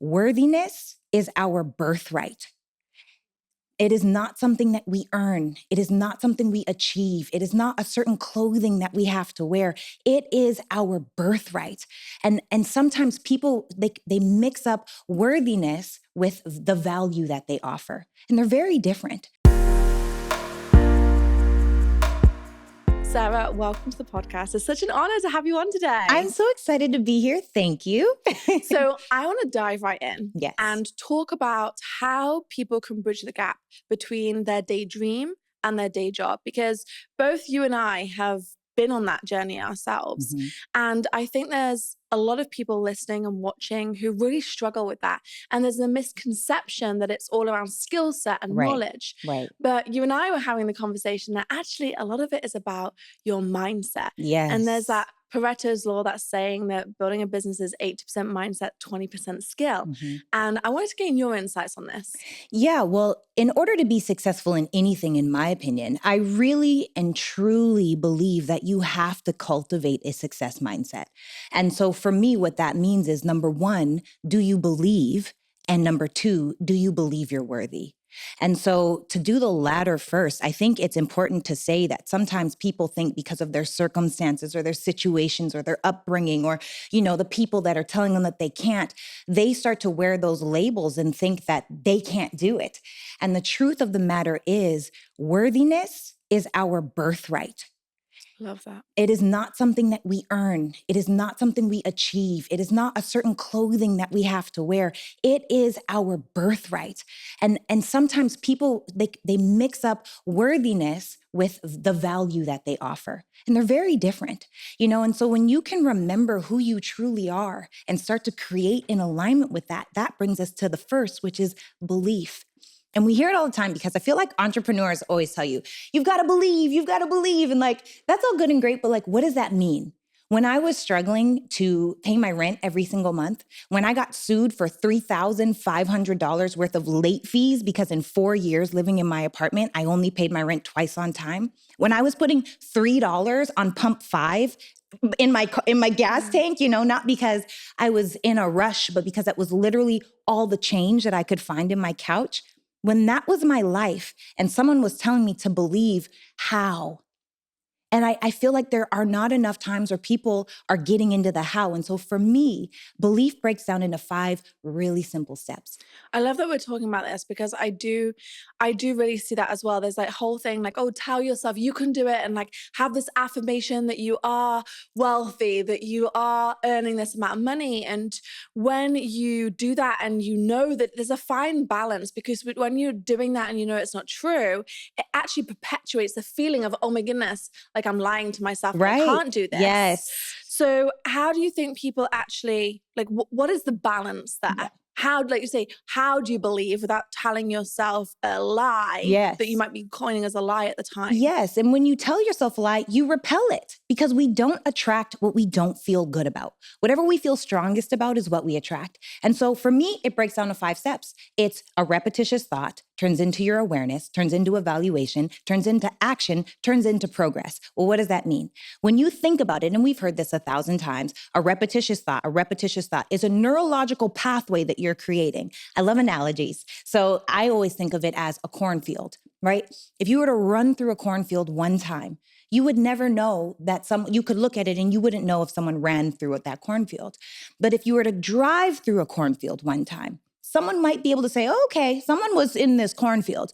Worthiness is our birthright. It is not something that we earn. It is not something we achieve. It is not a certain clothing that we have to wear. It is our birthright. And sometimes people, they mix up worthiness with the value that they offer. And they're very different. Sarah, welcome to the podcast. It's such an honor to have you on today. I'm so excited to be here. Thank you. So I want to dive right in Yes. and talk about how people can bridge the gap between their daydream and their day job, because both you and I have been on that journey ourselves. Mm-hmm. And I think there's a lot of people listening and watching who really struggle with that. And there's a misconception that it's all around skill set and knowledge. Right. But you and I were having the conversation that actually a lot of it is about your mindset. Yes. And there's that Pareto's law that's saying that building a business is 80% mindset, 20% skill. Mm-hmm. And I wanted to gain your insights on this. Yeah, well, in order to be successful in anything, in my opinion, I really and truly believe that you have to cultivate a success mindset. And so for me, what that means is, number one, do you believe? And number two, do you believe you're worthy? And so to do the latter first, I think it's important to say that sometimes people think because of their circumstances or their situations or their upbringing or, the people that are telling them that they can't, they start to wear those labels and think that they can't do it. And the truth of the matter is, worthiness is our birthright. Love that. It is not something that we earn. It is not something we achieve. It is not a certain clothing that we have to wear. It is our birthright. And sometimes people, they mix up worthiness with the value that they offer. And they're very different, And so when you can remember who you truly are and start to create in alignment with that, that brings us to the first, which is belief. And we hear it all the time because I feel like entrepreneurs always tell you, you've got to believe. And that's all good and great, but what does that mean? When I was struggling to pay my rent every single month, when I got sued for $3,500 worth of late fees because in 4 years living in my apartment, I only paid my rent twice on time, when I was putting $3 on pump 5 in my gas tank, not because I was in a rush, but because that was literally all the change that I could find in my couch. When that was my life and someone was telling me to believe, how? And I feel like there are not enough times where people are getting into the how. And so for me, belief breaks down into 5 really simple steps. I love that we're talking about this because I do really see that as well. There's that whole thing oh, tell yourself you can do it and have this affirmation that you are wealthy, that you are earning this amount of money. And when you do that and that there's a fine balance, because when you're doing that and it's not true, it actually perpetuates the feeling of, oh my goodness, I'm lying to myself, right? I can't do this. Yes. So how do you think people actually, what is the balance there? Yeah. How do you believe without telling yourself a lie that you might be coining as a lie at the time? Yes. And when you tell yourself a lie, you repel it because we don't attract what we don't feel good about. Whatever we feel strongest about is what we attract. And so for me, it breaks down to 5 steps. It's a repetitious thought, turns into your awareness, turns into evaluation, turns into action, turns into progress. Well, what does that mean? When you think about it, and we've heard this 1,000 times, a repetitious thought is a neurological pathway that you're creating. I love analogies. So I always think of it as a cornfield, right? If you were to run through a cornfield one time, you would never know that you could look at it and you wouldn't know if someone ran through that cornfield. But if you were to drive through a cornfield one time, someone might be able to say, oh, okay, someone was in this cornfield.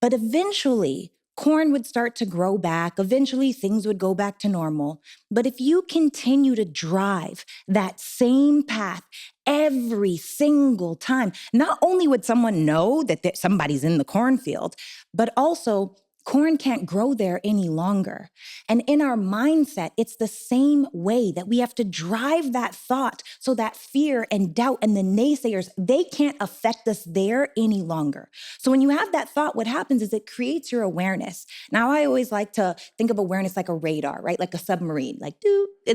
But eventually, corn would start to grow back. Eventually, things would go back to normal. But if you continue to drive that same path every single time, not only would someone know that somebody's in the cornfield, but also corn can't grow there any longer. And in our mindset, it's the same way that we have to drive that thought so that fear and doubt and the naysayers, they can't affect us there any longer. So when you have that thought, what happens is it creates your awareness. Now, I always like to think of awareness like a radar, right? Like a submarine, and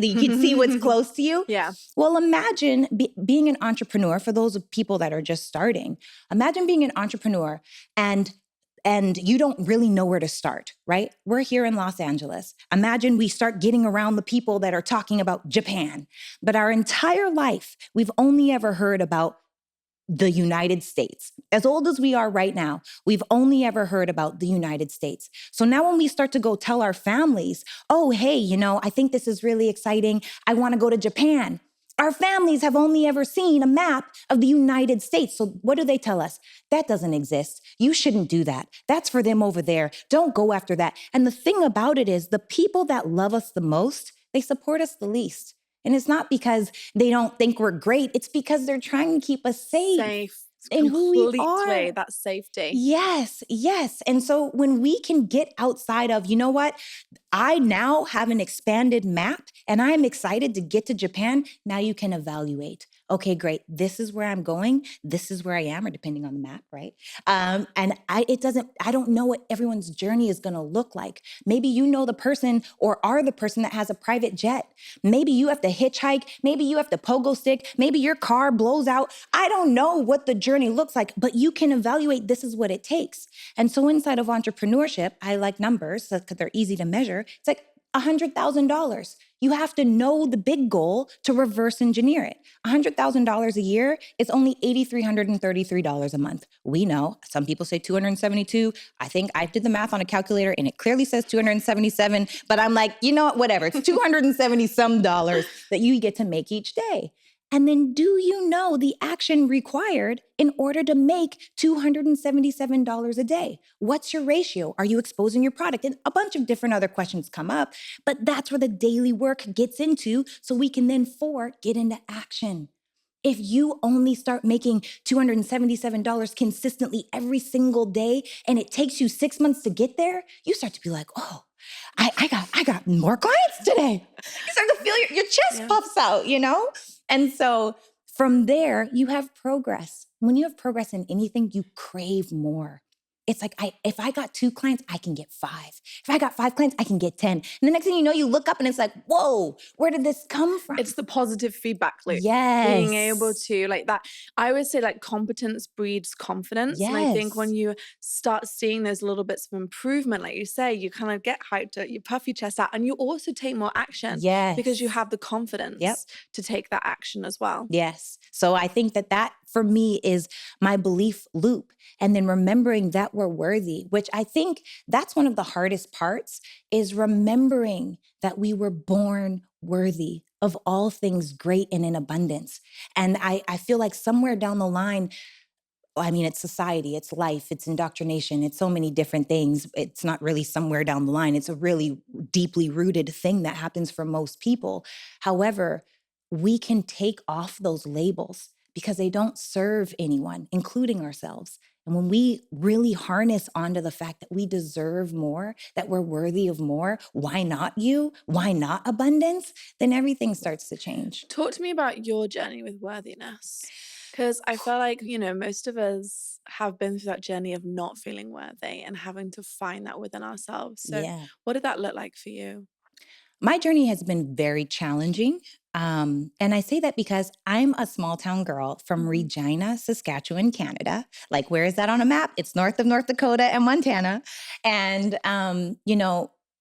you can see what's close to you. Yeah. Well, imagine being an entrepreneur. For those people that are just starting, imagine being an entrepreneur and you don't really know where to start, right? We're here in Los Angeles. Imagine we start getting around the people that are talking about Japan. But our entire life, we've only ever heard about the United States. As old as we are right now, we've only ever heard about the United States. So now when we start to go tell our families, oh, hey, I think this is really exciting. I want to go to Japan. Our families have only ever seen a map of the United States. So what do they tell us? That doesn't exist. You shouldn't do that. That's for them over there. Don't go after that. And the thing about it is the people that love us the most, they support us the least. And it's not because they don't think we're great. It's because they're trying to keep us safe in who we Completely, are. that safety. Yes, yes. And so when we can get outside of, you know what? I now have an expanded map and I'm excited to get to Japan. Now you can evaluate. Okay, great. This is where I'm going. This is where I am, or depending on the map, right? And I don't know what everyone's journey is going to look like. Maybe you know the person or are the person that has a private jet. Maybe you have to hitchhike. Maybe you have to pogo stick. Maybe your car blows out. I don't know what the journey looks like, but you can evaluate this is what it takes. And so inside of entrepreneurship, I like numbers because they're easy to measure. It's like $100,000. You have to know the big goal to reverse engineer it. $100,000 a year is only $8,333 a month. We know some people say 272. I think I did the math on a calculator and it clearly says 277, but I'm like, you know what, whatever. It's 270 some dollars that you get to make each day. And then do you know the action required in order to make $277 a day? What's your ratio? Are you exposing your product? And a bunch of different other questions come up, but that's where the daily work gets into so we can then get into action. If you only start making $277 consistently every single day and it takes you 6 months to get there, you start to be like, oh, I got more clients today. You start to feel your chest puffs out, And so from there, you have progress. When you have progress in anything, you crave more. It's like, if I got 2 clients, I can get 5. If I got 5 clients, I can get 10. And the next thing you know, you look up and it's like, whoa, where did this come from? It's the positive feedback loop. Yes. Being able to like that. I always say like competence breeds confidence. Yes. And I think when you start seeing those little bits of improvement, like you say, you kind of get hyped, you puff your chest out, and you also take more action. Yes. Because you have the confidence to take that action as well. Yes. So I think that for me is my belief loop. And then remembering that we're worthy, which I think that's one of the hardest parts, is remembering that we were born worthy of all things great and in abundance. And I feel like somewhere down the line, it's society, it's life, it's indoctrination, it's so many different things. It's not really somewhere down the line. It's a really deeply rooted thing that happens for most people. However, we can take off those labels because they don't serve anyone, including ourselves. And when we really harness onto the fact that we deserve more, that we're worthy of more, why not you? Why not abundance? Then everything starts to change. Talk to me about your journey with worthiness. Because I feel like, most of us have been through that journey of not feeling worthy and having to find that within ourselves. So what did that look like for you? My journey has been very challenging. And I say that because I'm a small town girl from Regina, Saskatchewan, Canada. Like, where is that on a map? It's north of North Dakota and Montana. And,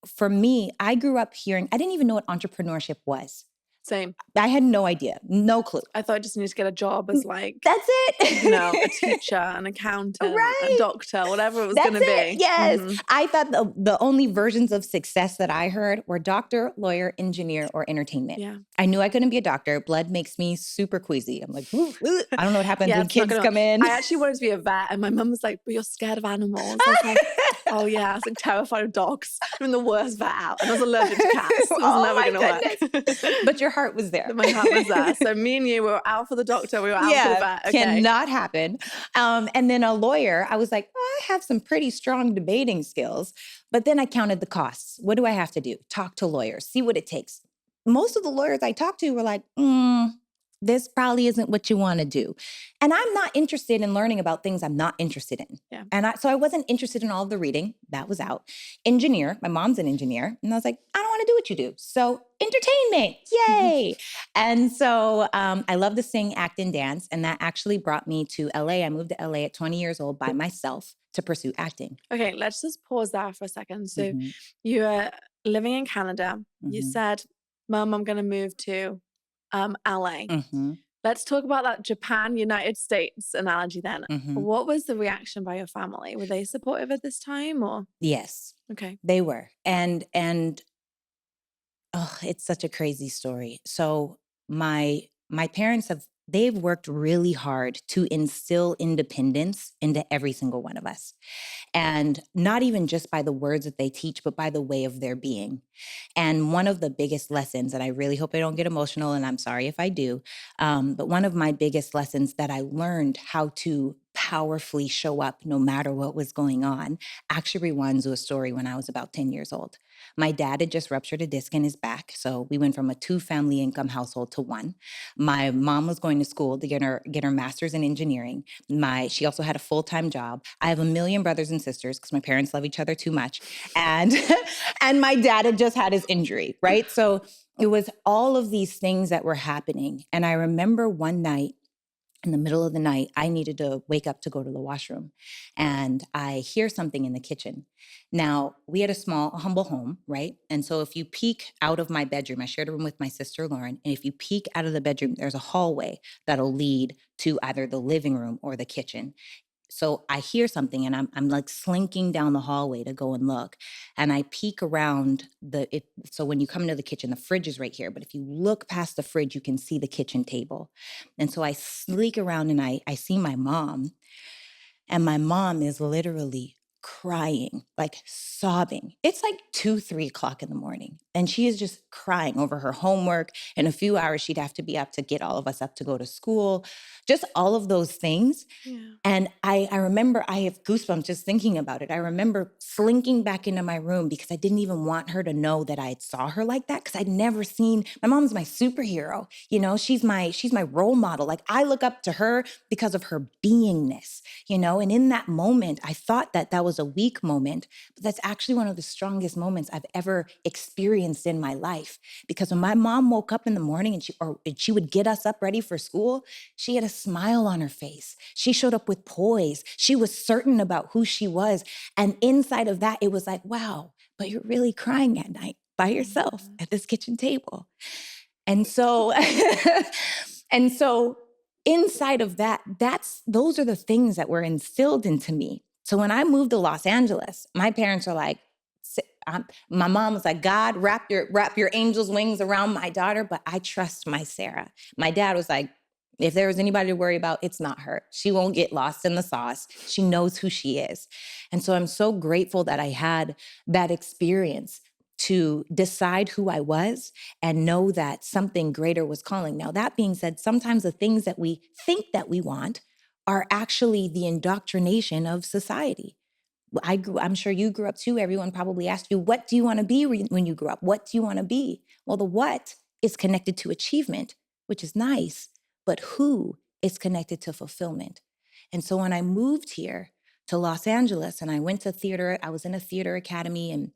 for me, I grew up hearing, I didn't even know what entrepreneurship was. Same. I had no idea, no clue. I thought I just needed to get a job as like, that's it. A teacher, an accountant, a doctor, whatever it was going to be. Yes. I thought the only versions of success that I heard were doctor, lawyer, engineer, or entertainment. Yeah. I knew I couldn't be a doctor. Blood makes me super queasy. I'm like, I don't know what happens when kids come in. I actually wanted to be a vet, and my mum was like, but you're scared of animals. I was like, oh yeah, I was like terrified of dogs. I'm the worst vet out. And I was allergic to cats. It was never going to work. But your heart was there. My heart was there. So me and you were out for the doctor. We were out for the vet. Okay. Cannot happen. And then a lawyer, I was like, I have some pretty strong debating skills. But then I counted the costs. What do I have to do? Talk to lawyers, see what it takes. Most of the lawyers I talked to were like, this probably isn't what you want to do. And I'm not interested in learning about things I'm not interested in. Yeah. And so I wasn't interested in all of the reading. That was out. Engineer, my mom's an engineer. And I was like, I don't want to do what you do. So entertainment, yay. And so I love to sing, act, and dance. And that actually brought me to LA. I moved to LA at 20 years old by myself to pursue acting. Okay, let's just pause there for a second. So you are living in Canada. You said, Mom, I'm going to move to LA. Let's talk about that Japan, United States analogy then. Hmm. What was the reaction by your family? Were they supportive at this time or? Yes, Okay. they were. And oh, it's such a crazy story. So my parents they've worked really hard to instill independence into every single one of us. And not even just by the words that they teach, but by the way of their being. And one of the biggest lessons, and I really hope I don't get emotional, and I'm sorry if I do, but one of my biggest lessons that I learned how to powerfully show up no matter what was going on actually rewinds to a story when I was about 10 years old. My dad had just ruptured a disc in his back. So we went from a two-family income household to one. My mom was going to school to get her master's in engineering. She also had a full-time job. I have a million brothers and sisters because my parents love each other too much. And and my dad had just had his injury, right? So it was all of these things that were happening. And I remember one night in the middle of the night, I needed to wake up to go to the washroom. And I hear something in the kitchen. Now, we had a small, humble home, right? And so if you peek out of my bedroom, I shared a room with my sister, Lauren. And if you peek out of the bedroom, there's a hallway that'll lead to either the living room or the kitchen. So I hear something and I'm like slinking down the hallway to go and look. And I peek around so when you come into the kitchen, the fridge is right here. But if you look past the fridge, you can see the kitchen table. And so I sneak around and I see my mom. And my mom is literally crying, like sobbing. It's like 2, 3 o'clock in the morning. And she is just crying over her homework. In a few hours, she'd have to be up to get all of us up to go to school, just all of those things. Yeah. And I remember I have goosebumps just thinking about it. I remember slinking back into my room because I didn't even want her to know that I had saw her like that because I'd never seen my mom's my superhero. She's my role model. Like I look up to her because of her beingness, and in that moment, I thought that that was a weak moment, but that's actually one of the strongest moments I've ever experienced in my life. Because when my mom woke up in the morning and she would get us up ready for school, she had a smile on her face. She showed up with poise. She was certain about who she was. And inside of that, it was like, wow, but you're really crying at night by yourself Mhm. at this kitchen table. And so, and so inside of that, those are the things that were instilled into me. So when I moved to Los Angeles, my parents are like, my mom was like, God, wrap your angel's wings around my daughter, but I trust my Sarah. My dad was like, if there was anybody to worry about, it's not her. She won't get lost in the sauce. She knows who she is. And so I'm so grateful that I had that experience to decide who I was and know that something greater was calling. Now, that being said, sometimes the things that we think that we want are actually the indoctrination of society. I'm sure you grew up too. Everyone probably asked you, what do you want to be when you grew up? What do you want to be? Well, the what is connected to achievement, which is nice, but who is connected to fulfillment. And so when I moved here to Los Angeles and I went to theater, I was in a theater academy and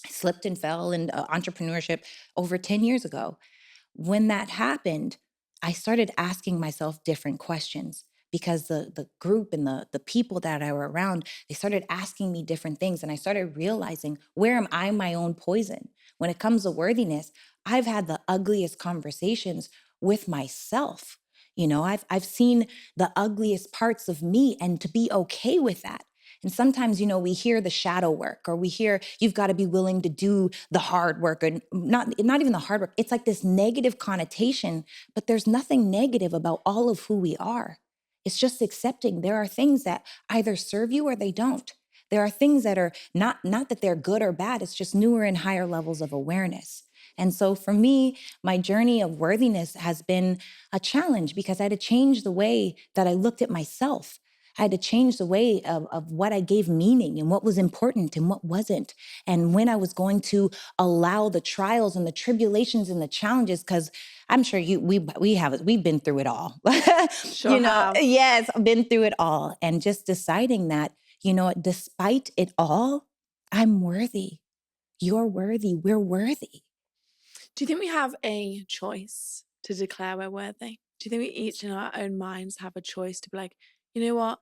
I slipped and fell in entrepreneurship over 10 years ago. When that happened, I started asking myself different questions because the group and the people that I were around, they started asking me different things. And I started realizing, where am I my own poison? When it comes to worthiness, I've had the ugliest conversations with myself. I've seen the ugliest parts of me and to be okay with that. And sometimes, we hear the shadow work or we hear you've got to be willing to do the hard work or not even the hard work. It's like this negative connotation, but there's nothing negative about all of who we are. It's just accepting there are things that either serve you or they don't. There are things that are not that they're good or bad. It's just newer and higher levels of awareness. And so for me, my journey of worthiness has been a challenge because I had to change the way that I looked at myself. I had to change the way of what I gave meaning and what was important and what wasn't. And when I was going to allow the trials and the tribulations and the challenges, because I'm sure we've been through it all. Sure have. Yes, I've been through it all. And just deciding that, despite it all, I'm worthy. You're worthy. We're worthy. Do you think we have a choice to declare we're worthy? Do you think we each in our own minds have a choice to be like, you know what?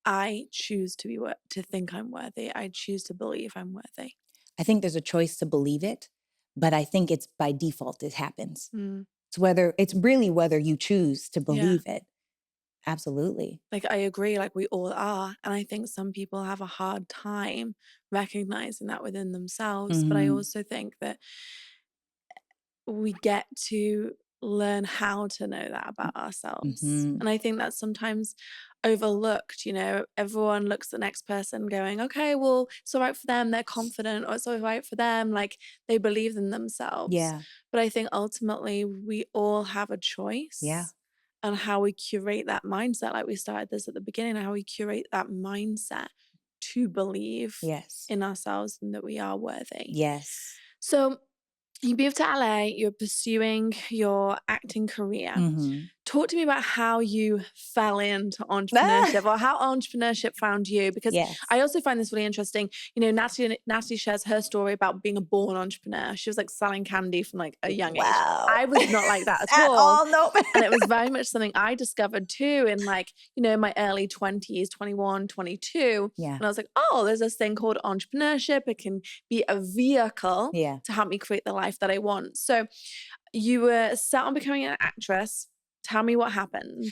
I choose to to think I'm worthy. I choose to believe I'm worthy. I think there's a choice to believe it, but I think it's by default it happens. Mm. It's really whether you choose to Yeah. believe it. Absolutely. Like, I agree, like, we all are, and I think some people have a hard time recognizing that within themselves, but I Mm-hmm. also think that we get to learn how to know that about ourselves. Mm-hmm. And I think that's sometimes overlooked. Everyone looks at the next person going, okay, well, it's all right for them. They're confident, or it's all right for them. Like, they believe in themselves. Yeah. But I think ultimately we all have a Yeah. choice on how we curate that mindset. Like we started this at the beginning, how we curate that mindset to believe Yes. in ourselves and that we are worthy. Yes. So, you moved to LA, you're pursuing your acting career. Mm-hmm. Talk to me about how you fell into Ah! entrepreneurship or how entrepreneurship found you, because Yes. I also find this really interesting. Natalie shares her story about being a born entrepreneur. She was like selling candy from like a young age. Wow. I was not like that at At all. all, nope. And it was very much something I discovered too in like, my early 20s, 21, 22. Yeah. And I was like, oh, there's this thing called entrepreneurship. It can be a vehicle Yeah. to help me create the life that I want. So you were set on becoming an actress. Tell me what happened.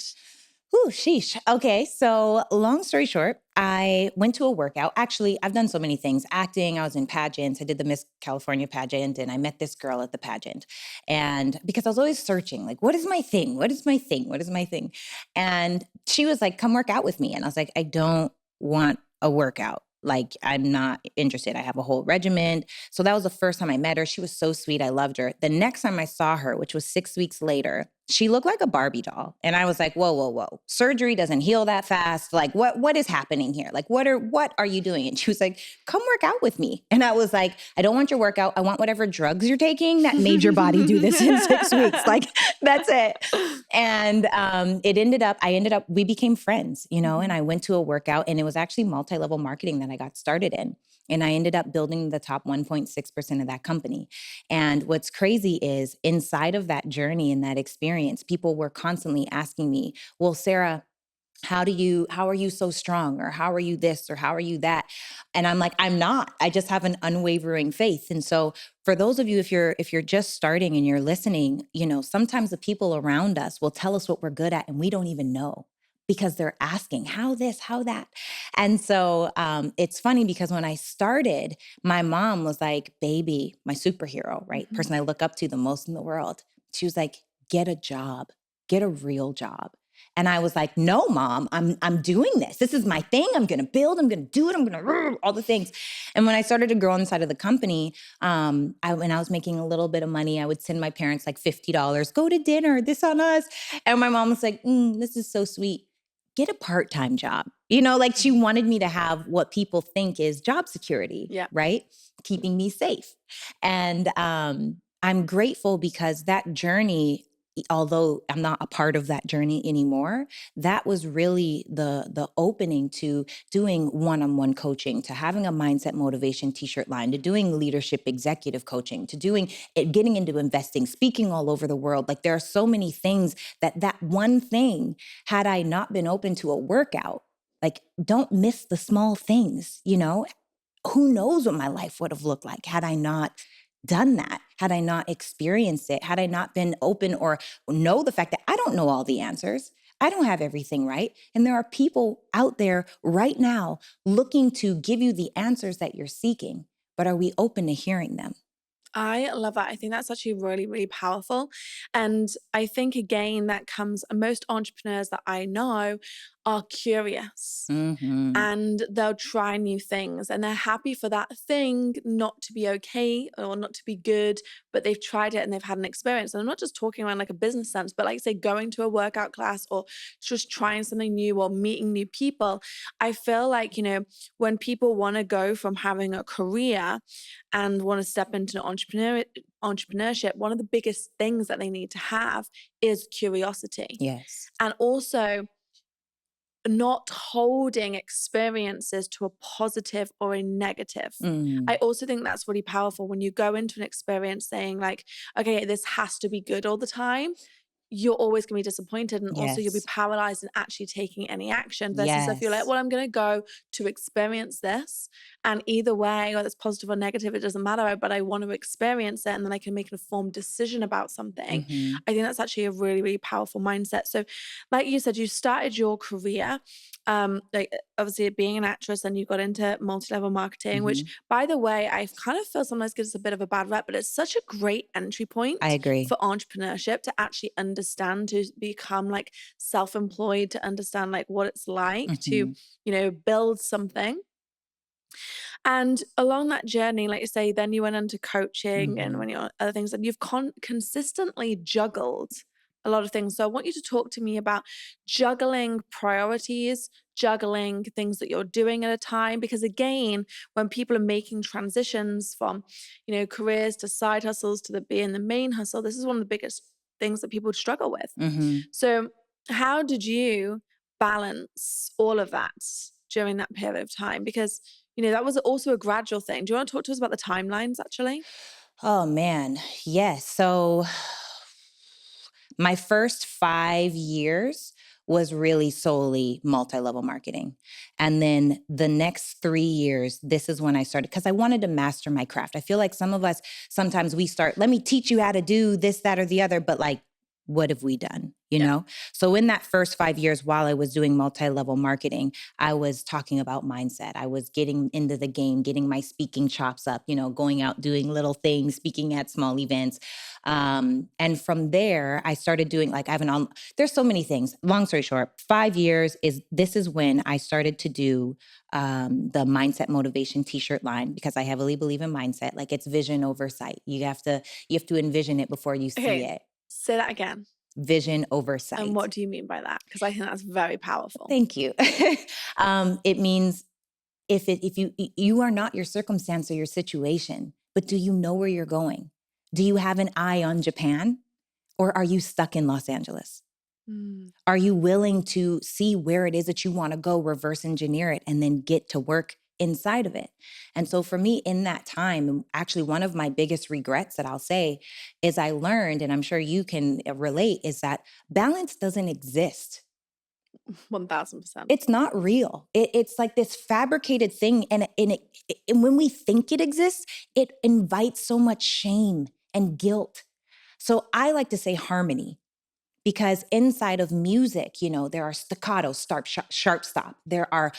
Ooh, sheesh. Okay, so long story short, I went to a workout. Actually, I've done so many things. Acting, I was in pageants. I did the Miss California pageant, and I met this girl at the pageant. And because I was always searching, like, what is my thing? What is my thing? What is my thing? And she was like, come work out with me. And I was like, I don't want a workout. Like, I'm not interested. I have a whole regimen. So that was the first time I met her. She was so sweet. I loved her. The next time I saw her, which was 6 weeks later, she looked like a Barbie doll. And I was like, whoa, whoa, whoa. Surgery doesn't heal that fast. Like, what is happening here? Like, what are you doing? And she was like, come work out with me. And I was like, I don't want your workout. I want whatever drugs you're taking that made your body do this in 6 weeks. Like, that's it. And we became friends, and I went to a workout, and it was actually multi-level marketing that I got started in. And I ended up building the top 1.6% of that company. And what's crazy is inside of that journey and that experience, people were constantly asking me, well, Sarah, how are you so strong? Or how are you this? Or how are you that? And I'm like, I'm not. I just have an unwavering faith. And so for those of you, if you're just starting and you're listening, sometimes the people around us will tell us what we're good at and we don't even know because they're asking how this, how that. And so it's funny because when I started, my mom was like, baby, my superhero, right? Person I look up to the most in the world. She was like, get a job, get a real job. And I was like, no, mom, I'm doing this. This is my thing. I'm going to build. I'm going to do it. I'm going to all the things. And when I started to grow inside of the company, when I was making a little bit of money, I would send my parents like $50, go to dinner, this on us. And my mom was like, this is so sweet. Get a part-time job. Like she wanted me to have what people think is job security, Yeah. right? Keeping me safe. And I'm grateful because that journey, although I'm not a part of that journey anymore, that was really the opening to doing one-on-one coaching, to having a mindset motivation t-shirt line, to doing leadership executive coaching, to doing it, getting into investing, speaking all over the world. Like there are so many things that one thing, had I not been open to a workout, like don't miss the small things, who knows what my life would have looked like had I not done that, had I not experienced it, had I not been open or know the fact that I don't know all the answers. I don't have everything right. And there are people out there right now looking to give you the answers that you're seeking, but are we open to hearing them? I love that. I think that's actually really, really powerful. And I think, again, that comes, most entrepreneurs that I know are curious Mm-hmm. and they'll try new things and they're happy for that thing not to be okay or not to be good, but they've tried it and they've had an experience. And I'm not just talking around like a business sense, but like say going to a workout class or just trying something new or meeting new people. I feel like, when people want to go from having a career and want to step into entrepreneurship, one of the biggest things that they need to have is curiosity. Yes. And also not holding experiences to a positive or a negative. I Mm. also think that's really powerful when you go into an experience saying like, okay, this has to be good all the time. you're always going to be disappointed, and also you'll be Yes. paralyzed in actually taking any action, versus if you're like, Yes. well, I'm going to go to experience this, and either way, whether it's positive or negative, it doesn't matter, but I want to experience it, and then I can make an informed decision about something. Mhm. I think that's actually a really, really powerful mindset. So like you said, you started your career, like obviously being an actress, and you got into multi-level marketing, which, Mhm. by the way, I kind of feel sometimes gives us a bit of a bad rep, but it's such a great entry I point agree. for entrepreneurship, to actually understand, to become like self-employed, to understand like what it's like to, Mhm. build something. And along that journey, like you say, then you went into coaching, and when Mhm. you're other things, and you've consistently juggled a lot of things. So I want you to talk to me about juggling priorities, juggling things that you're doing at a time. Because again, when people are making transitions from, careers to side hustles to being the main hustle, this is one of the biggest things that people struggle with. Mhm. So how did you balance all of that during that period of time? Because that was also a gradual thing. Do you want to talk to us about the timelines actually? Oh man, yes. So my first 5 years was really solely multi-level marketing. And then the next 3 years, this is when I started because I wanted to master my craft. I feel like some of us sometimes we start, let me teach you how to do this, that, or the other, but like, what have we done? You Yeah. know? So in that first 5 years while I was doing multi-level marketing, I was talking about mindset. I was getting into the game, getting my speaking chops up, going out, doing little things, speaking at small events. And from there, I started doing like I have there's so many things. Long story short, 5 years is when I started to do the mindset motivation t-shirt line because I heavily believe in mindset. Like it's vision oversight. You have to envision it before you see Okay. it. Say that again. Vision And oversight. what do you mean by that? Because I think that's very powerful. Thank you. It means if you are not your circumstance or your situation, but do you know where you're going? Do you have an eye on Japan or are you stuck in Los Angeles? Mm, Are you willing to see where it is that you want to go, reverse engineer it, and then get to work inside of it? And so for me, in that time, actually, one of my biggest regrets that I'll say is I learned, and I'm sure you can relate, is that balance doesn't exist. 1000%. It's not real. It's like this fabricated thing. And when we think it exists, it invites so much shame and guilt. So I like to say harmony. Because inside of music, there are staccato, sharp stop. There are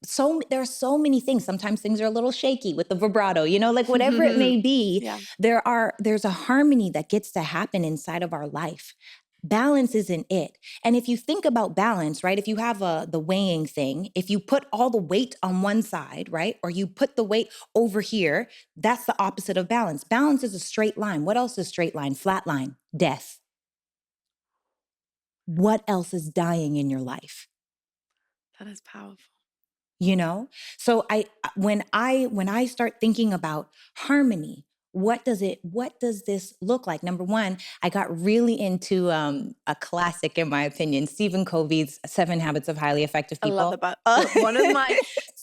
so many things. Sometimes things are a little shaky with the vibrato, like whatever it may be, Yeah. there's a harmony that gets to happen inside of our life. Balance isn't it. And if you think about balance, right? If you have the weighing thing, if you put all the weight on one side, right? Or you put the weight over here, that's the opposite of balance. Balance is a straight line. What else is straight line? Flat line, death. What else is dying in your life? That is powerful. you know so when I start thinking about harmony, what does this look like? Number one, I got really into a classic, in my opinion, Stephen Covey's 7 Habits of Highly Effective I love People. that book. One of my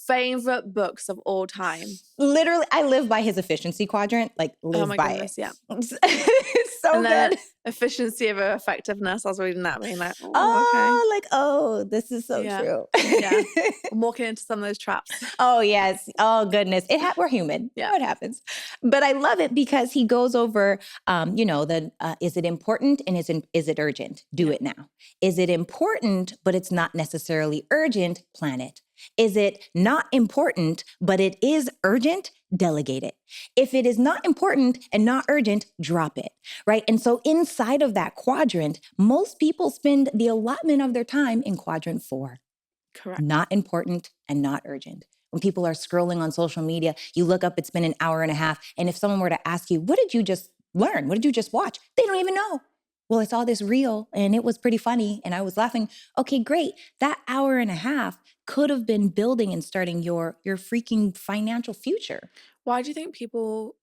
favorite books of all time. Literally, I live by his efficiency quadrant, like Oh live my by it. goodness, yeah. It's so And then good. efficiency over effectiveness. I was reading that being like, oh, okay. Oh, this is so Yeah. true. Yeah. I'm walking into some of those traps. Oh yes. Oh goodness. We're human. Yeah. It happens. But I love it because he goes over, the is it important and is it urgent? Do Yeah. it now. Is it important but it's not necessarily urgent? Plan it. Is it not important but it is urgent? Delegate it. If it is not important and not urgent, drop it. Right. And so inside of that quadrant, most people spend the allotment of their time in quadrant 4. Correct. Not important and not urgent. When people are scrolling on social media, you look up, it's been an hour and a half. And if someone were to ask you, what did you just learn? What did you just watch? They don't even know. Well, I saw this reel and it was pretty funny and I was laughing. Okay, great. That hour and a half could have been building and starting your freaking financial future. Why do you think people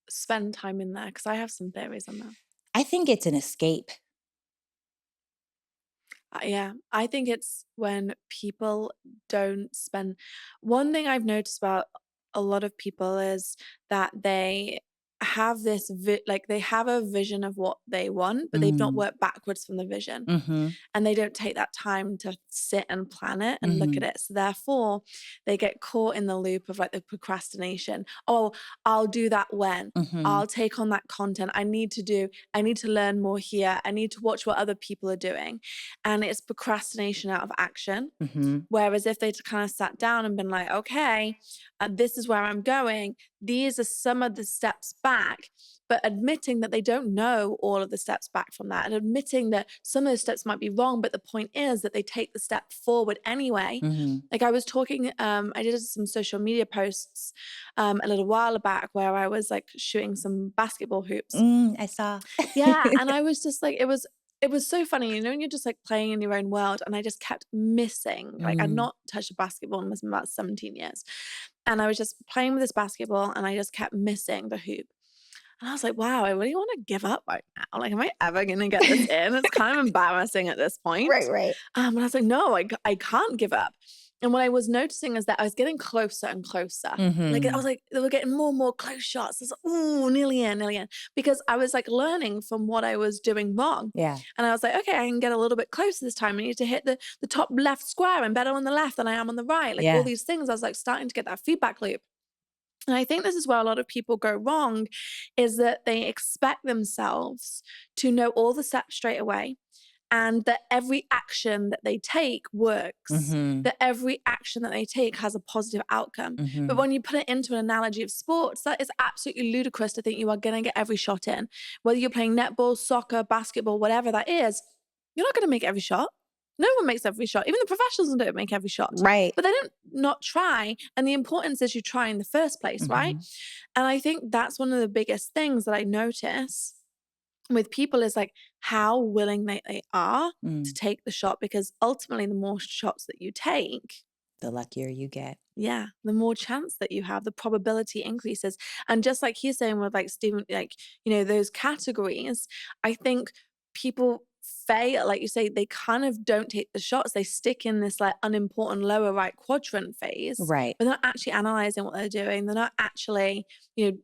spend time in there? Because I have some theories on that. I think it's an escape. Yeah, I think it's when people don't spend. One thing I've noticed about a lot of people is that they have this, like they have a vision of what they want, but they've not Mm. worked backwards from the vision. Mm-hmm. And they don't take that time to sit and plan it and look Mm-hmm. at it. So therefore, they get caught in the loop of like the procrastination. Oh, I'll do that when. Mm-hmm. I'll take on that content. I need to learn more here. I need to watch what other people are doing. And it's procrastination out of action. Mm-hmm. Whereas if they kind of sat down and been like, okay, this is where I'm going, these are some of the steps back, but admitting that they don't know all of the steps back from that, and admitting that some of those steps might be wrong, but the point is that they take the step forward anyway. Mm-hmm. Like I was talking, I did some social media posts a little while back where I was like shooting some basketball hoops. I saw. Yeah. And I was just like, it was so funny, you know, when you're just like playing in your own world. And I just kept missing, like I'd Mm. not touched a basketball in about 17 years. And I was just playing with this basketball and I just kept missing the hoop. And I was like, wow, I really want to give up right now. Like, am I ever going to get this in? It's kind of embarrassing at this point. Right. And I was like, no, I can't give up. And what I was noticing is that I was getting closer and closer. Like, I Mm-hmm. was like, they were getting more and more close shots. I was like, ooh, nearly in. Because I was like learning from what I was doing wrong. Yeah. And I was like, okay, I can get a little bit closer this time. I need to hit the top left square. I'm better on the left than I am on the right. Like all these things. I was like starting to get that feedback loop. And I think this is where a lot of people go wrong, is that they expect themselves to know all the steps straight away, and that every action that they take works, Mm-hmm. that every action that they take has a positive outcome. Mm-hmm. But when you put it into an analogy of sports, that is absolutely ludicrous to think you are going to get every shot in. Whether you're playing netball, soccer, basketball, whatever that is, you're not going to make every shot. No one makes every shot. Even the professionals don't make every shot. Right. But they don't not try. And the importance is you try in the first place, right? And I think that's one of the biggest things that I notice with people is like how willing they are to take the shot, because ultimately the more shots that you take, The luckier you get. yeah, the more chance that you have, the probability increases. And just like he's saying with like Stephen, like, you know, those categories, I think people fail, like you say, they kind of don't take the shots. They stick in this like unimportant lower right quadrant phase, Right. but they're not actually analyzing what they're doing. They're not actually, you know,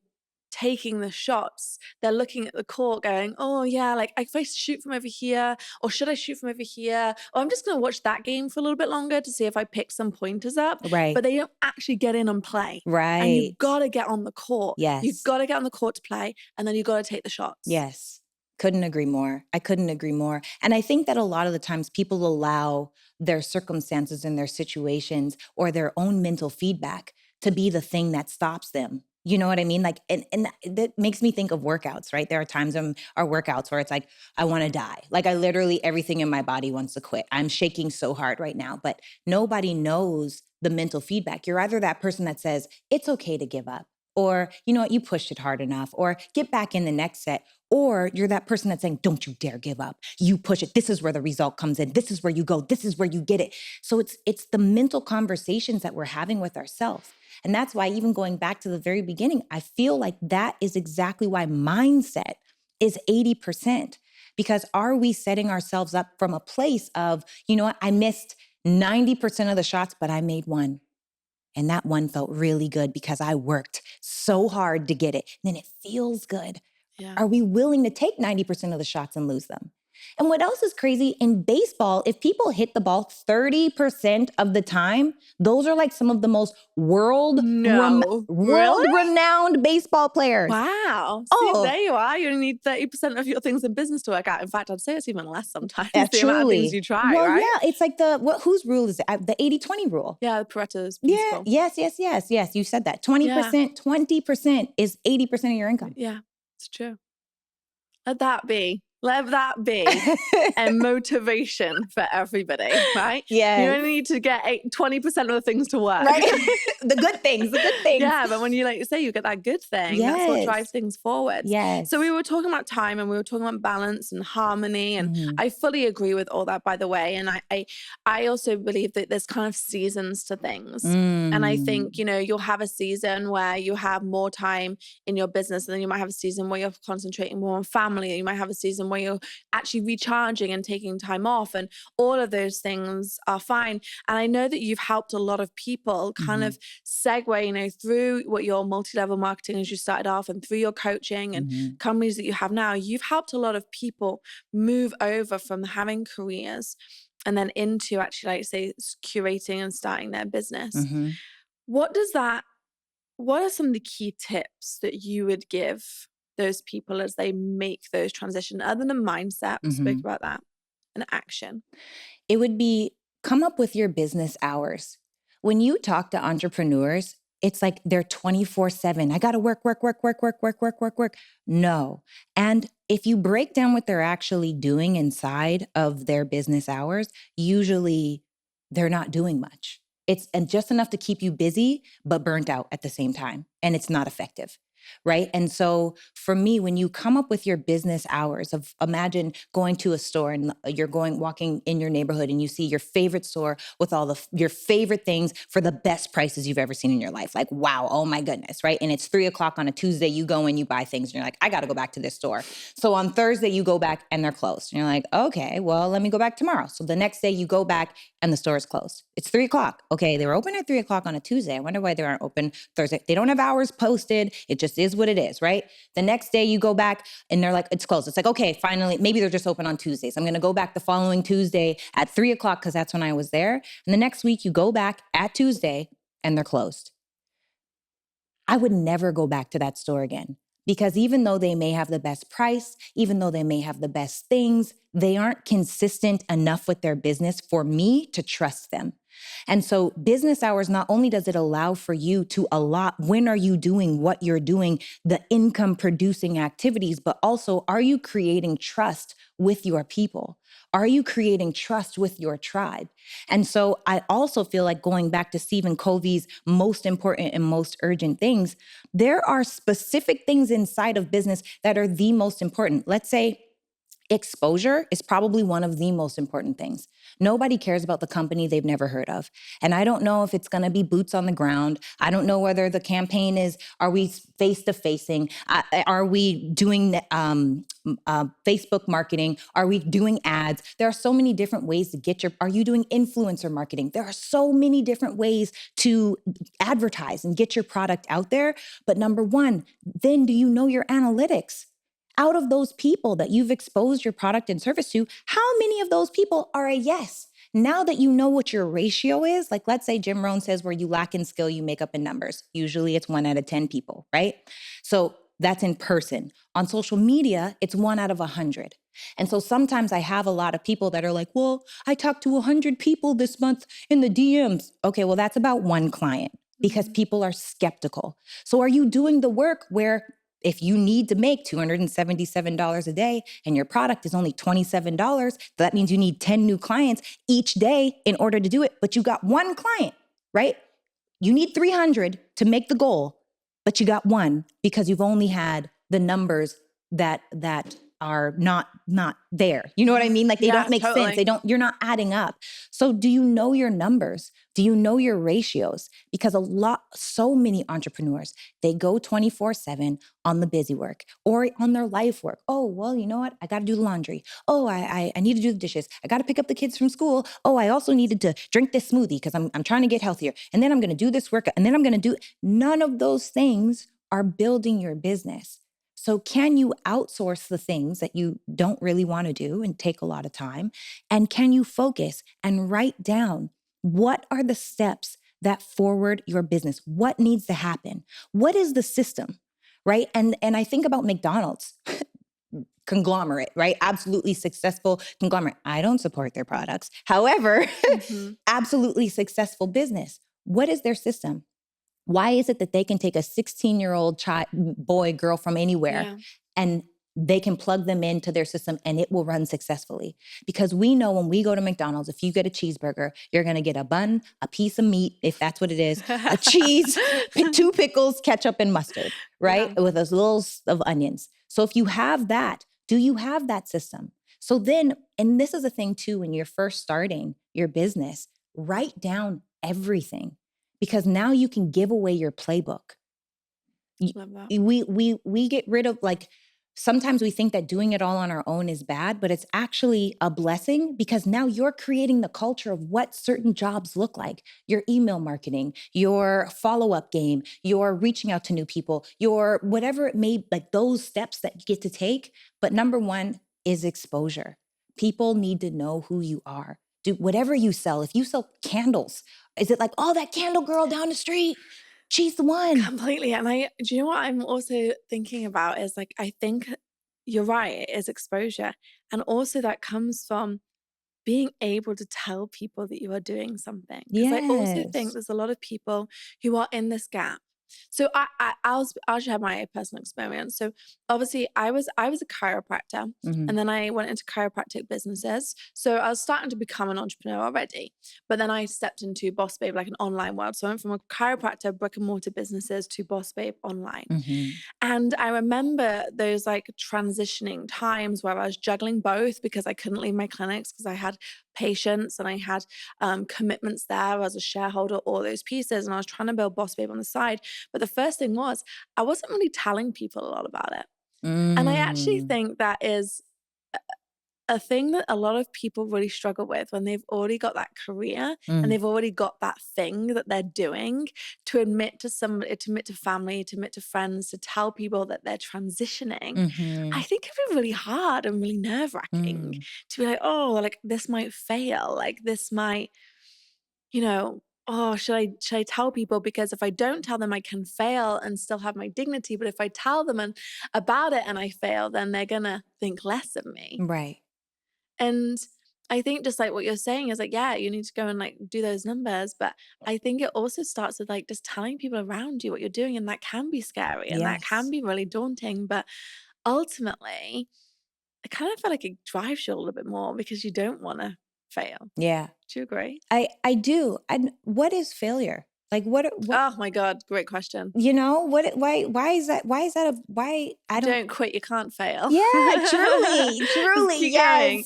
taking the shots. They're looking at the court going, oh yeah, like if I shoot from over here, or should I shoot from over here? Or I'm just going to watch that game for a little bit longer to see if I pick some pointers up. Right. But they don't actually get in and play. Right. And you've got to get on the court. Yes. You've got to get on the court to play, and then you've got to take the shots. Yes. Couldn't agree more. I couldn't agree more. And I think that a lot of the times people allow their circumstances and their situations or their own mental feedback to be the thing that stops them. You know what I mean? Like, and that makes me think of workouts, right? There are times in our workouts where it's like, I want to die. Like I literally, everything in my body wants to quit. I'm shaking so hard right now, but nobody knows the mental feedback. You're either that person that says, it's okay to give up, or, you know what, you pushed it hard enough, or get back in the next set. Or you're that person that's saying, don't you dare give up. You push it. This is where the result comes in. This is where you go. This is where you get it. So it's the mental conversations that we're having with ourselves. And that's why, even going back to the very beginning, I feel like that is exactly why mindset is 80%. Because are we setting ourselves up from a place of, you know what, I missed 90% of the shots, but I made one. And that one felt really good because I worked so hard to get it. And then it feels good. Yeah. Are we willing to take 90% of the shots and lose them? And what else is crazy, in baseball, if people hit the ball 30% of the time, those are like some of the most world-renowned baseball players. Wow. See, there you are. You only need 30% of your things in business to work out. In fact, I'd say it's even less sometimes. The amount of things you try, well, right? Yeah, it's like whose rule is it? The 80-20 rule. Yeah, Pareto's principle. Yeah, yes. You said that. 20%, 20% is 80% of your income. Yeah, it's true. Let that be a motivation for everybody, right? Yeah. You only need to get 20% of the things to work. Right. The good things. Yeah, but when you, like you say, you get that good thing, that's what drives things forward. Yes. So we were talking about time, and we were talking about balance and harmony, and I fully agree with all that, by the way. And I also believe that there's kind of seasons to things. And I think, you know, you'll have a season where you have more time in your business, and then you might have a season where you're concentrating more on family, and you might have a season and where you're actually recharging and taking time off, and all of those things are fine. And I know that you've helped a lot of people kind Mhm. of segue, through what your multi-level marketing as you started off, and through your coaching and Mhm. companies that you have now, you've helped a lot of people move over from having careers and then into actually, like say, curating and starting their business. Mhm. What does that what are some of the key tips that you would give those people as they make those transitions, other than mindset? We spoke Mhm. about that, and action. It would be come up with your business hours. When you talk to entrepreneurs, it's like they're 24/7. I got to work, work, work, work, work, work, work, work, work. No. And if you break down what they're actually doing inside of their business hours, usually they're not doing much. It's and just enough to keep you busy, but burnt out at the same time. And it's not effective. Right. And so for me, when you come up with your business hours of imagine going to a store and you're walking in your neighborhood and you see your favorite store with all your favorite things for the best prices you've ever seen in your life. Like, wow, oh my goodness. Right. And it's 3 o'clock on a Tuesday, you go and you buy things and you're like, I got to go back to this store. So on Thursday, you go back and they're closed. And you're like, okay, well, let me go back tomorrow. So the next day you go back and the store is closed. It's 3 o'clock. Okay, they were open at 3 o'clock on a Tuesday. I wonder why they aren't open Thursday. They don't have hours posted. It just is what it is, right? The next day you go back and they're like, it's closed. It's like, okay, finally, maybe they're just open on Tuesdays. I'm going to go back the following Tuesday at 3 o'clock because that's when I was there. And the next week you go back at Tuesday and they're closed. I would never go back to that store again because even though they may have the best price, even though they may have the best things, they aren't consistent enough with their business for me to trust them. And so business hours, not only does it allow for you to allot when are you doing what you're doing, the income producing activities, but also are you creating trust with your people? Are you creating trust with your tribe? And so I also feel like going back to Stephen Covey's most important and most urgent things, there are specific things inside of business that are the most important. Let's say exposure is probably one of the most important things. Nobody cares about the company they've never heard of. And I don't know if it's going to be boots on the ground. I don't know whether the campaign is, are we face to facing? Are we doing Facebook marketing? Are we doing ads? There are so many different ways to are you doing influencer marketing? There are so many different ways to advertise and get your product out there. But number one, then do you know your analytics? Out of those people that you've exposed your product and service to, how many of those people are a yes? Now that you know what your ratio is, like let's say Jim Rohn says where you lack in skill, you make up in numbers. Usually it's 1 out of 10 people, right? So that's in person. On social media, it's 1 out of 100. And so sometimes I have a lot of people that are like, well, I talked to 100 people this month in the DMs. Okay, well, that's about one client because people are skeptical. So are you doing the work where if you need to make $277 a day and your product is only $27, that means you need 10 new clients each day in order to do it, but you got one client, right? You need 300 to make the goal, but you got one because you've only had the numbers that are not there. You know what I mean? Like they Yeah, don't make sense. totally. You're not adding up. So do you know your numbers? Do you know your ratios? Because so many entrepreneurs, they go 24/7 on the busy work or on their life work. Oh, well, you know what? I got to do the laundry. Oh, I need to do the dishes. I got to pick up the kids from school. Oh, I also needed to drink this smoothie because I'm trying to get healthier. And then I'm going to do this work. And then I'm going to do none of those things are building your business. So can you outsource the things that you don't really want to do and take a lot of time? And can you focus and write down what are the steps that forward your business? What needs to happen? What is the system? Right. And I think about McDonald's conglomerate, right? Absolutely successful conglomerate. I don't support their products. However, Mm-hmm. absolutely successful business. What is their system? Why is it that they can take a 16-year-old child, boy, girl from anywhere Yeah. and they can plug them into their system and it will run successfully? Because we know when we go to McDonald's, if you get a cheeseburger, you're going to get a bun, a piece of meat, if that's what it is, a cheese, 2 pickles, ketchup, and mustard, right? Yeah. With those little of onions. So if you have that, do you have that system? So then, and this is a thing too, when you're first starting your business, write down everything because now you can give away your playbook. Love that. We get rid of like sometimes we think that doing it all on our own is bad, but it's actually a blessing because now you're creating the culture of what certain jobs look like. Your email marketing, your follow-up game, your reaching out to new people, your whatever it may, like those steps that you get to take. But number one is exposure. People need to know who you are. Do whatever you sell. If you sell candles, is it like, oh, that candle girl down the street? She's the one. Completely. And do you know what I'm also thinking about is like, I think you're right, it is exposure. And also that comes from being able to tell people that you are doing something. Because I also think Yes. there's a lot of people who are in this gap. So I'll share my personal experience. So obviously I was a chiropractor, Mm-hmm. and then I went into chiropractic businesses. So I was starting to become an entrepreneur already, but then I stepped into BossBabe, like an online world. So I went from a chiropractor brick and mortar businesses to BossBabe online. Mm-hmm. And I remember those like transitioning times where I was juggling both because I couldn't leave my clinics because I had patients and I had commitments there as a shareholder, all those pieces. And I was trying to build Boss Babe on the side. But the first thing was, I wasn't really telling people a lot about it. And I actually Mm. think that is a thing that a lot of people really struggle with when they've already got that career and Mm. they've already got that thing that they're doing, to admit to somebody, to admit to family, to admit to friends, to tell people that they're transitioning. Mm-hmm. I think it can be really hard and really nerve-wracking Mm. to be like, oh, like this might fail, like this might, you know, oh, should I tell people? Because if I don't tell them, I can fail and still have my dignity. But if I tell them about it and I fail, then they're gonna think less of me. Right. And I think just like what you're saying is like, yeah, you need to go and like do those numbers. But I think it also starts with like just telling people around you what you're doing. And that can be scary and that can Yes. be really daunting. But ultimately, I kind of feel like it drives you a little bit more because you don't want to fail. Yeah. Do you agree? I do. And what is failure? Like what Oh my God, great question. why is that why I don't. Don't quit, you can't fail. Yeah, truly, Just truly, keep yes. going.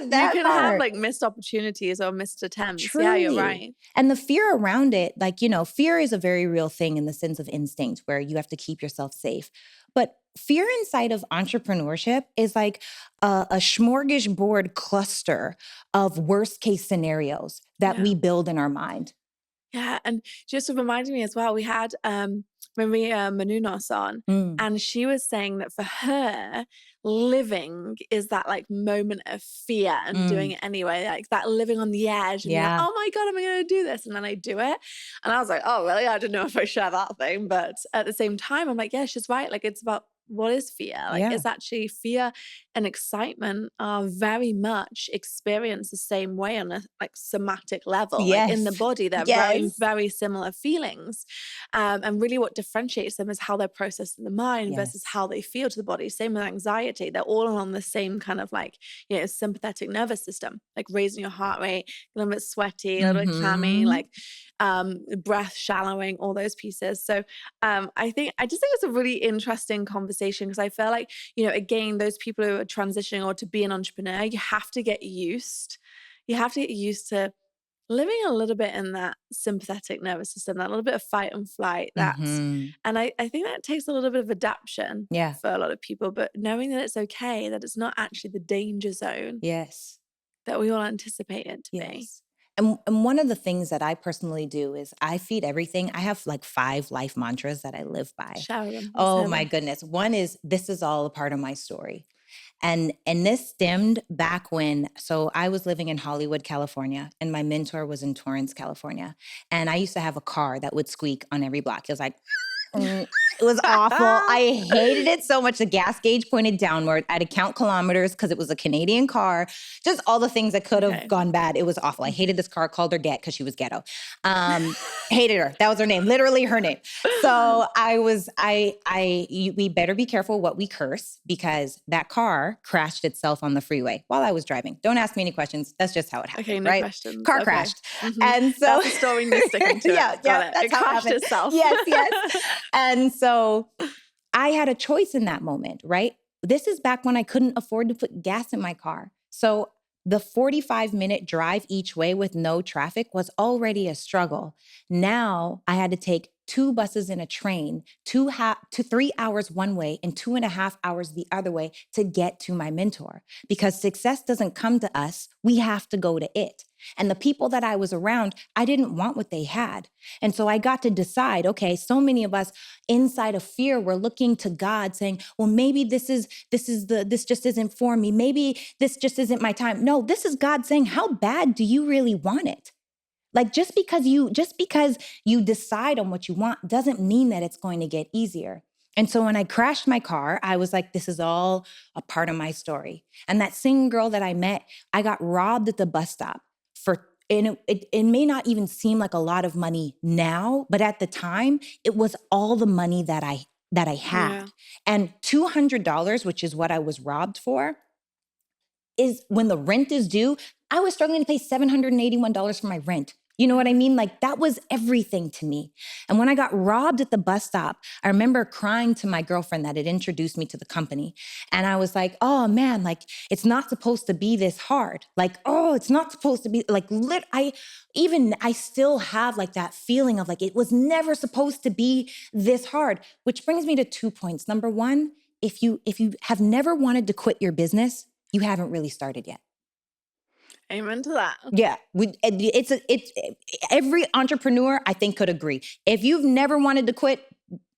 You That can have part. like missed opportunities or missed attempts. Yeah, you're Truly. right. And the fear around it, like, fear is a very real thing in the sense of instinct where you have to keep yourself safe. But fear inside of entrepreneurship is like a smorgasbord cluster of worst case scenarios that Yeah. we build in our mind. Yeah, and just reminded me as well, we had Maria Menounos on, Mm. and she was saying that for her, living is that like moment of fear and doing Mm. it anyway, like that living on the edge and being like, Yeah. oh my God, am I going to do this? And then I do it. And I was like, oh, really? I didn't know if I share that thing. But at the same time, I'm like, yeah, she's right. Like, it's about what is fear? Like, Yeah. it's actually fear and excitement are very much experienced the same way on a like somatic level, like in the Yes. body, they're very, Yes. very similar feelings. And really what differentiates them is how they're processed in the mind versus Yes. how they feel to the body. Same with anxiety. They're all on the same kind of like, sympathetic nervous system, like raising your heart rate, a little bit sweaty, a little bit clammy, Mm-hmm. like breath shallowing, all those pieces. So I just think it's a really interesting conversation because I feel like, again, those people who are transitioning or to be an entrepreneur, you have to get used. You have to get used to living a little bit in that sympathetic nervous system, that little bit of fight and flight. Mm-hmm. And I think that takes a little bit of adaptation Yeah. for a lot of people, but knowing that it's okay, that it's not actually the danger zone Yes. that we all anticipate it to be. Yes. And one of the things that I personally do is I feed everything. I have like 5 life mantras that I live by. Share them. Let's Oh hear my them. goodness. One is this is all a part of my story. And this stemmed back when, so I was living in Hollywood, California, and my mentor was in Torrance, California. And I used to have a car that would squeak on every block. It was like, it was awful. I hated it so much. The gas gauge pointed downward. I had to count kilometers because it was a Canadian car. Just all the things that could have Okay. gone bad. It was awful. I hated this car. Called her Get because she was ghetto. Hated her. That was her name. Literally her name. So we better be careful what we curse because that car crashed itself on the freeway while I was driving. Don't ask me any questions. That's just how it happened, Okay, no right? questions. Car Okay. crashed. Mhm. And so That's the story and you're sticking to it. yeah, Got it. that's It how it crashed happened. itself. Yes, yes. And so I had a choice in that moment, right? This is back when I couldn't afford to put gas in my car. So the 45-minute drive each way with no traffic was already a struggle. Now I had to take 2 buses and a train, 3 hours one way and 2.5 hours the other way to get to my mentor. Because success doesn't come to us, we have to go to it. And the people that I was around, I didn't want what they had. And so I got to decide, okay, so many of us inside of fear, we're looking to God saying, well, maybe this just isn't for me. Maybe this just isn't my time. No, this is God saying, how bad do you really want it? Like just because you decide on what you want doesn't mean that it's going to get easier. And so when I crashed my car, I was like, this is all a part of my story. And that same girl that I met, I got robbed at the bus stop and it may not even seem like a lot of money now, but at the time, it was all the money that I had. Yeah. And $200, which is what I was robbed for, is when the rent is due, I was struggling to pay $781 for my rent. You know what I mean? Like that was everything to me. And when I got robbed at the bus stop, I remember crying to my girlfriend that had introduced me to the company. And I was like, oh man, like it's not supposed to be this hard. Like, oh, it's not supposed to be like, I still have like that feeling of like, it was never supposed to be this hard, which brings me to 2 points. Number one, if you have never wanted to quit your business, you haven't really started yet. Amen to that. Yeah, it's every entrepreneur I think could agree. If you've never wanted to quit,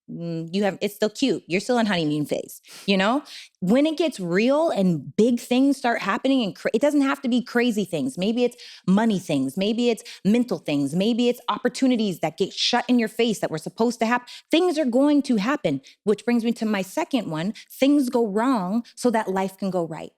it's still cute. You're still in honeymoon phase, you know? When it gets real and big things start happening, and it doesn't have to be crazy things. Maybe it's money things. Maybe it's mental things. Maybe it's opportunities that get shut in your face that were supposed to happen. Things are going to happen, which brings me to my second one. Things go wrong so that life can go right.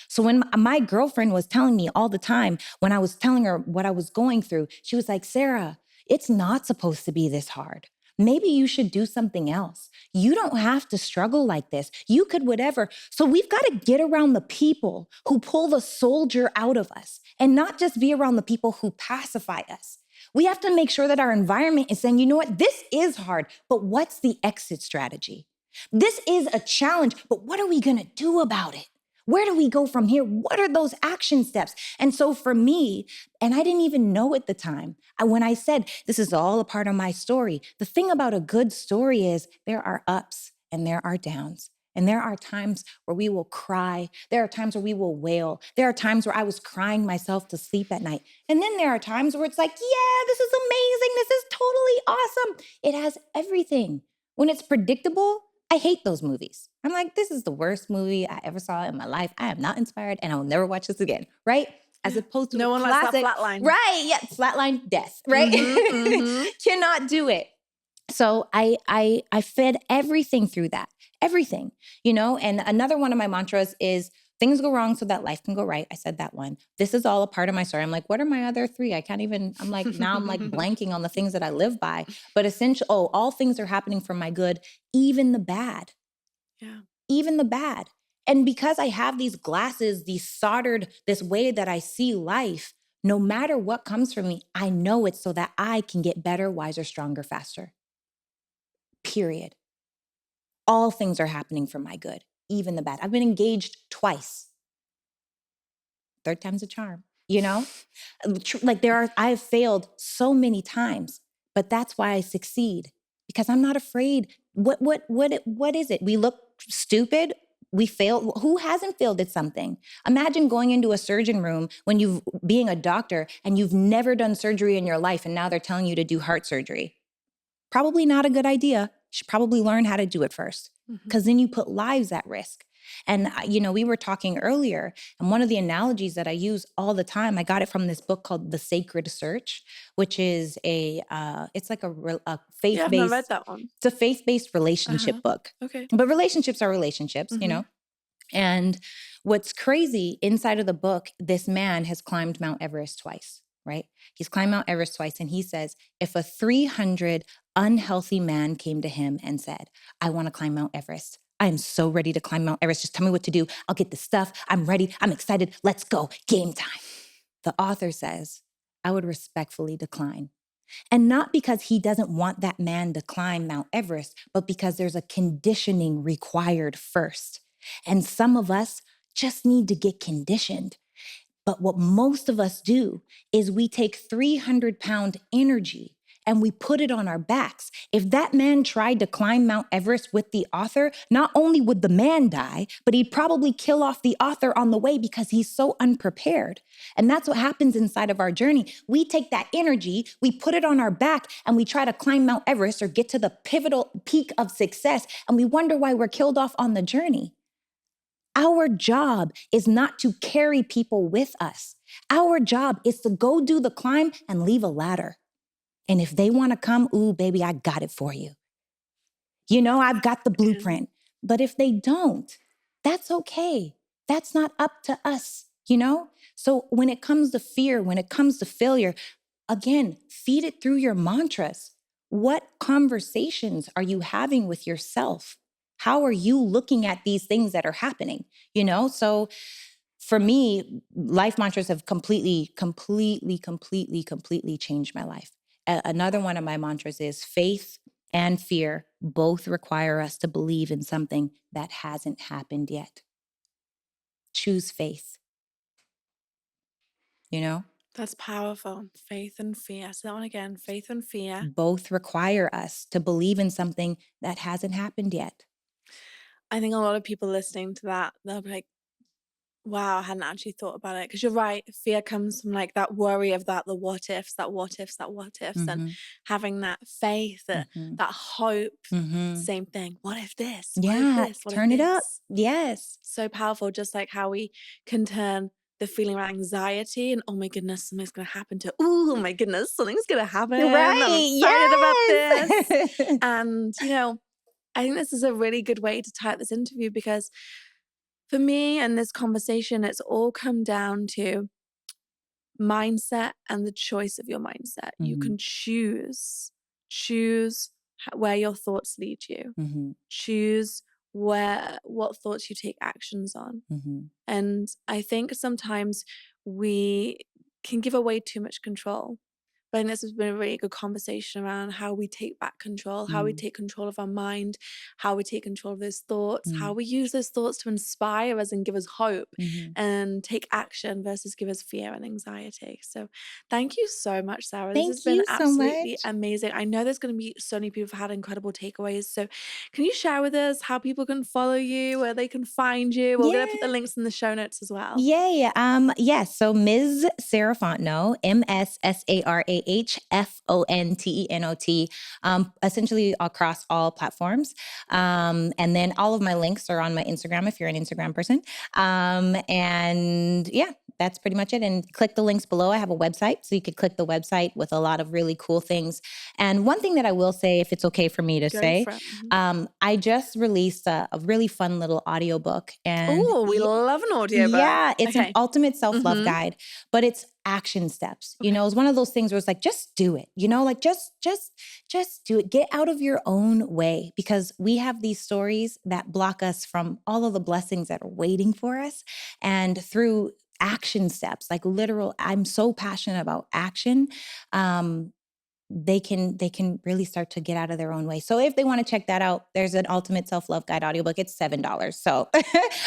So when my girlfriend was telling me all the time, when I was telling her what I was going through, she was like, Sarah, it's not supposed to be this hard. Maybe you should do something else. You don't have to struggle like this. You could whatever. So we've got to get around the people who pull the soldier out of us and not just be around the people who pacify us. We have to make sure that our environment is saying, you know what, this is hard, but what's the exit strategy? This is a challenge, but what are we going to do about it? Where do we go from here? What are those action steps? And so for me, and I didn't even know at the time, when I said, this is all a part of my story, the thing about a good story is there are ups and there are downs. And there are times where we will cry. There are times where we will wail. There are times where I was crying myself to sleep at night. And then there are times where it's like, yeah, this is amazing. This is totally awesome. It has everything. When it's predictable, I hate those movies. I'm like, this is the worst movie I ever saw in my life. I am not inspired and I will never watch this again, right? As opposed to no one classic, likes that flatline. Right, yeah, flatline death, right? Cannot do it. So I fed everything through that, everything, you know? And another one of my mantras is things go wrong so that life can go right. I said that one. This is all a part of my story. I'm like, what are my other three? I'm like blanking on the things that I live by. But essentially, all things are happening for my good, even the bad. Yeah. Even the bad. And because I have these glasses, this way that I see life, no matter what comes from me, I know it's so that I can get better, wiser, stronger, faster. Period. All things are happening for my good, even the bad. I've been engaged twice. Third time's a charm, you know? Like I've failed so many times, but that's why I succeed because I'm not afraid. What is it? We look stupid. We fail. Who hasn't failed at something? Imagine going into a surgeon room being a doctor and you've never done surgery in your life and now they're telling you to do heart surgery. Probably not a good idea. You should probably learn how to do it first because then you put lives at risk. And, we were talking earlier, and one of the analogies that I use all the time, I got it from this book called The Sacred Search, which is it's like a faith-based. Yeah, I've not read that one. It's a faith-based relationship book. Okay. But relationships are relationships, you know? And what's crazy, inside of the book, this man has climbed Mount Everest twice, right? He's climbed Mount Everest twice, and he says, if a 300 unhealthy man came to him and said, I want to climb Mount Everest, I am so ready to climb Mount Everest. Just tell me what to do. I'll get the stuff. I'm ready. I'm excited. Let's go. Game time. The author says, I would respectfully decline. And not because he doesn't want that man to climb Mount Everest, but because there's a conditioning required first. And some of us just need to get conditioned. But what most of us do is we take 300-pound energy and we put it on our backs. If that man tried to climb Mount Everest with the author, not only would the man die, but he'd probably kill off the author on the way because he's so unprepared. And that's what happens inside of our journey. We take that energy, we put it on our back, and we try to climb Mount Everest or get to the pivotal peak of success, and we wonder why we're killed off on the journey. Our job is not to carry people with us. Our job is to go do the climb and leave a ladder. And if they want to come, ooh, baby, I got it for you. You know, I've got the blueprint. But if they don't, that's okay. That's not up to us, you know? So when it comes to fear, when it comes to failure, again, feed it through your mantras. What conversations are you having with yourself? How are you looking at these things that are happening? You know, so for me, life mantras have completely changed my life. Another one of my mantras is faith and fear both require us to believe in something that hasn't happened yet. Choose faith. You know? That's powerful. Faith and fear. So that one again, faith and fear. Both require us to believe in something that hasn't happened yet. I think a lot of people listening to that, they'll be like, wow, I hadn't actually thought about it. Because you're right, fear comes from like that worry of that, the what ifs, that what ifs, that what ifs, and having that faith, that hope, same thing. What if this? What if Yeah, this? What turn if it up. this? Yes. So powerful, just like how we can turn the feeling of anxiety and oh my goodness, something's gonna happen to oh my goodness, something's gonna happen. Right. I'm excited about this. Yes. And you know, I think this is a really good way to tie up this interview because for me and this conversation, it's all come down to mindset and the choice of your mindset. You can choose where your thoughts lead you. Choose what thoughts you take actions on. And I think sometimes we can give away too much control. But I think this has been a really good conversation around how we take back control, how we take control of our mind, how we take control of those thoughts, how we use those thoughts to inspire us and give us hope and take action versus give us fear and anxiety. So thank you so much, Sarah. This has Thank been you so absolutely much. amazing. I know there's going to be so many people who've had incredible takeaways. So can you share with us how people can follow you, where they can find you? We're going to put the links in the show notes as well. Yay. Yes. So Ms. Sarah Fontenot, MSSarahFontenot, essentially across all platforms. And then all of my links are on my Instagram if you're an Instagram person. And yeah, that's pretty much it. And click the links below. I have a website, so you could click the website with a lot of really cool things. And one thing that I will say, if it's okay for me to say, I just released a really fun little audiobook. And oh, we love an audiobook. Yeah, it's an ultimate self-love guide, but it's action steps. You know, it's one of those things where it's like, just do it, you know, like just do it. Get out of your own way, because we have these stories that block us from all of the blessings that are waiting for us. And through action steps, like literal, I'm so passionate about action. They can really start to get out of their own way. So if they want to check that out, there's an ultimate self-love guide audiobook. It's $7. So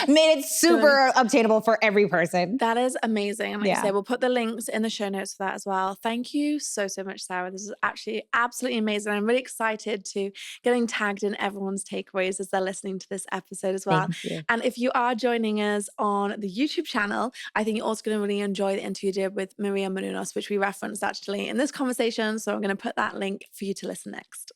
made it super obtainable for every person. That is amazing. And like you say, we'll put the links in the show notes for that as well. Thank you so much, Sarah. This is actually absolutely amazing. I'm really excited to getting tagged in everyone's takeaways as they're listening to this episode as well. Thank you. And if you are joining us on the YouTube channel, I think you're also going to really enjoy the interview we did with Maria Menounos, which we referenced actually in this conversation. So I'm going to put that link for you to listen next.